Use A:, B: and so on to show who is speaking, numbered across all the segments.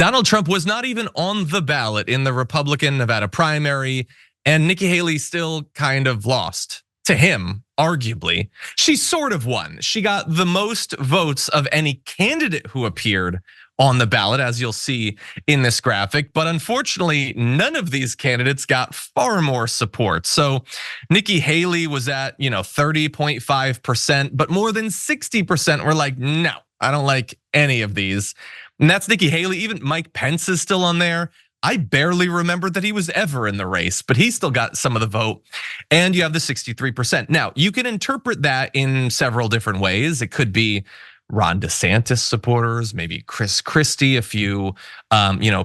A: Donald Trump was not even on the ballot in the Republican Nevada primary, and Nikki Haley still kind of lost to him, arguably. She sort of won. She got the most votes of any candidate who appeared on the ballot, as you'll see in this graphic. But unfortunately, none of these candidates got far more support. So Nikki Haley was at 30.5%, but more than 60% were like, no, I don't like any of these. And that's Nikki Haley. Even Mike Pence is still on there. I barely remembered that he was ever in the race, but he still got some of the vote. And you have the 63%. Now, you can interpret that in several different ways. It could be Ron DeSantis supporters, maybe Chris Christie, a few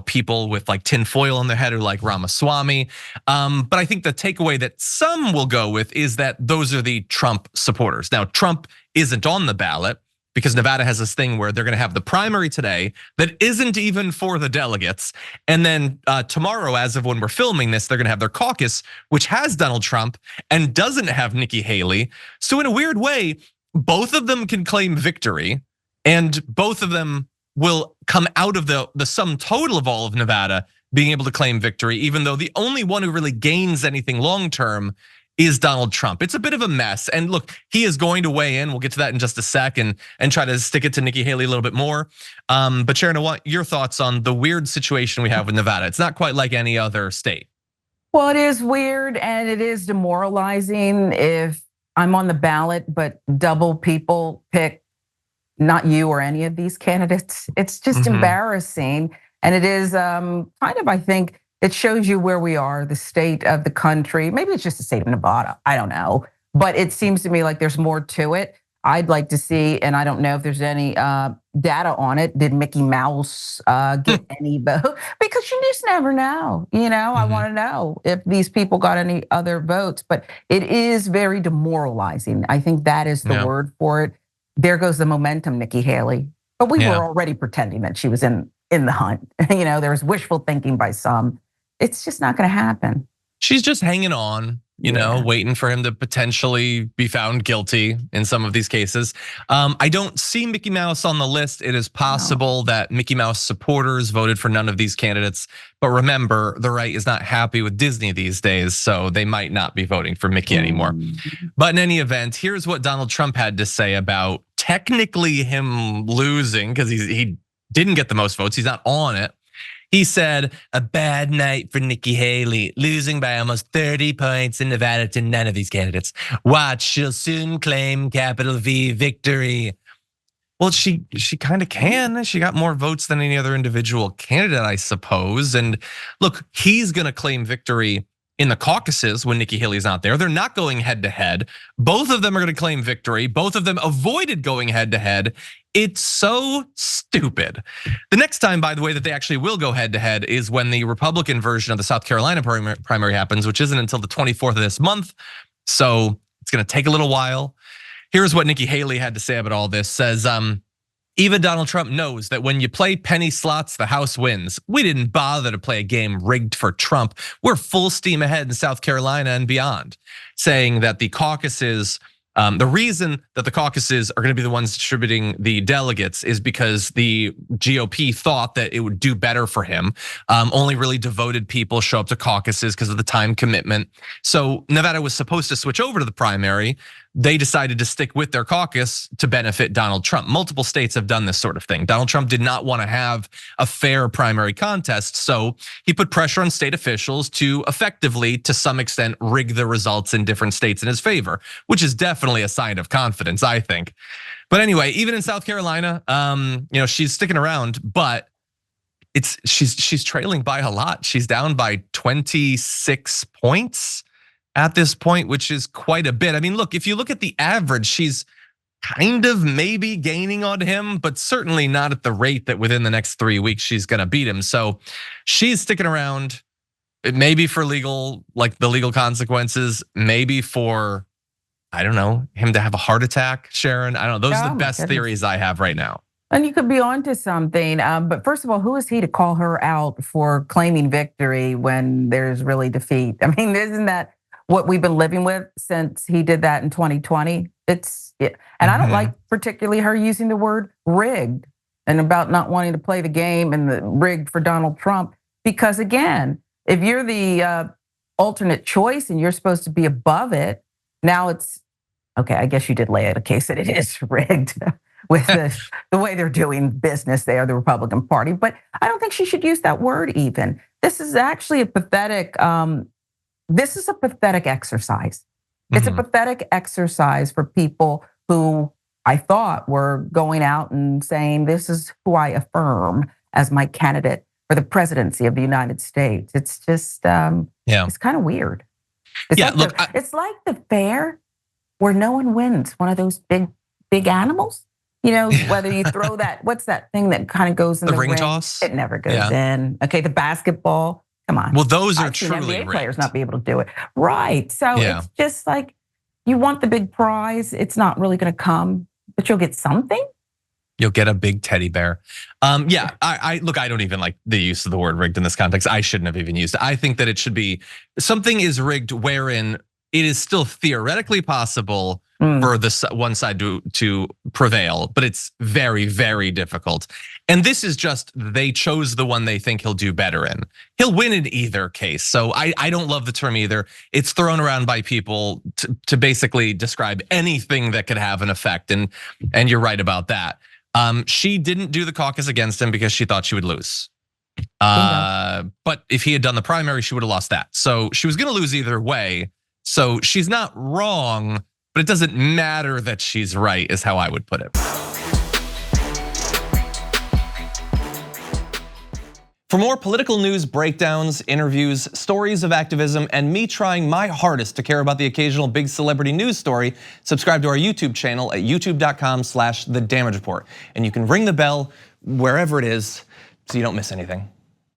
A: people with like tinfoil on their head who like Ramaswamy. But I think the takeaway that some will go with is that those are the Trump supporters. Now, Trump isn't on the ballot, because Nevada has this thing where they're gonna have the primary today that isn't even for the delegates. And then tomorrow, as of when we're filming this, they're gonna have their caucus, which has Donald Trump and doesn't have Nikki Haley. So in a weird way, both of them can claim victory, and both of them will come out of the sum total of all of Nevada being able to claim victory, even though the only one who really gains anything long-term is Donald Trump. It's a bit of a mess. And look, he is going to weigh in. We'll get to that in just a sec and try to stick it to Nikki Haley a little bit more. But Sharon, I want your thoughts on the weird situation we have with Nevada. It's not quite like any other state.
B: Well, it is weird and it is demoralizing if I'm on the ballot, but double people pick not you or any of these candidates. It's just embarrassing. And it is kind of, I think, it shows you where we are, the state of the country. Maybe it's just the state of Nevada, I don't know. But it seems to me like there's more to it. I'd like to see, and I don't know if there's any data on it. Did Mickey Mouse get any vote? Because you just never know. I want to know if these people got any other votes. But it is very demoralizing. I think that is the word for it. There goes the momentum, Nikki Haley. But we were already pretending that she was in the hunt. There was wishful thinking by some. It's just not going to happen.
A: She's just hanging on, waiting for him to potentially be found guilty in some of these cases. I don't see Mickey Mouse on the list. It is possible that Mickey Mouse supporters voted for none of these candidates. But remember, the right is not happy with Disney these days, so they might not be voting for Mickey anymore. But in any event, here's what Donald Trump had to say about technically him losing, because he didn't get the most votes. He's not on it. He said, a bad night for Nikki Haley, losing by almost 30 points in Nevada to none of these candidates. Watch, she'll soon claim capital V victory. Well, she kind of can. She got more votes than any other individual candidate, I suppose. And look, he's gonna claim victory in the caucuses when Nikki Haley's not there. They're not going head to head. Both of them are gonna claim victory. Both of them avoided going head to head. It's so stupid. The next time, by the way, that they actually will go head to head is when the Republican version of the South Carolina primary happens, which isn't until the 24th of this month. So it's gonna take a little while. Here's what Nikki Haley had to say about all this. Says, even Donald Trump knows that when you play penny slots, the House wins. We didn't bother to play a game rigged for Trump. We're full steam ahead in South Carolina and beyond. Saying that the caucuses, the reason that the caucuses are gonna be the ones distributing the delegates is because the GOP thought that it would do better for him. Only really devoted people show up to caucuses because of the time commitment. So Nevada was supposed to switch over to the primary. They decided to stick with their caucus to benefit Donald Trump. Multiple states have done this sort of thing. Donald Trump did not want to have a fair primary contest, so he put pressure on state officials to effectively, to some extent, rig the results in different states in his favor, which is definitely a sign of confidence, I think. But anyway, even in South Carolina, she's sticking around, but she's trailing by a lot. She's down by 26 points at this point, which is quite a bit. I mean, look, if you look at the average, she's kind of maybe gaining on him, but certainly not at the rate that within the next 3 weeks she's gonna beat him. So she's sticking around, maybe for the legal consequences, maybe for, I don't know, him to have a heart attack, Sharon. I don't know, those are the best theories I have right now.
B: And you could be onto something, but first of all, who is he to call her out for claiming victory when there's really defeat? I mean, isn't that what we've been living with since he did that in 2020? And I don't like particularly her using the word rigged. and about not wanting to play the game and the rigged for Donald Trump. Because again, if you're the alternate choice and you're supposed to be above it, now it's okay. I guess you did lay out a case that it is rigged with the way they're doing business. They are the Republican Party, but I don't think she should use that word even. This is actually a pathetic. This is a pathetic exercise. It's a pathetic exercise for people who I thought were going out and saying, this is who I affirm as my candidate for the presidency of the United States. It's just, it's kind of weird. It's it's like the fair where no one wins. One of those big animals. You know, whether you throw that, what's that thing that kind of goes in the
A: ring toss?
B: It never goes in. Okay, the basketball. Come on.
A: Well, those are
B: I've seen
A: truly
B: NBA
A: rigged.
B: players not be able to do it. Right. So it's just like you want the big prize. It's not really going to come, but you'll get something.
A: You'll get a big teddy bear. I look, I don't even like the use of the word rigged in this context. I shouldn't have even used it. I think that it should be something is rigged wherein it is still theoretically possible for the one side to prevail, but it's very, very difficult. And this is just, they chose the one they think he'll do better in. He'll win in either case. So I don't love the term either. It's thrown around by people to basically describe anything that could have an effect. And you're right about that. She didn't do the caucus against him because she thought she would lose. But if he had done the primary, she would have lost that. So she was gonna lose either way. So she's not wrong, but it doesn't matter that she's right, is how I would put it. For more political news, breakdowns, interviews, stories of activism, and me trying my hardest to care about the occasional big celebrity news story, subscribe to our YouTube channel at youtube.com/The Damage Report. And you can ring the bell wherever it is so you don't miss anything.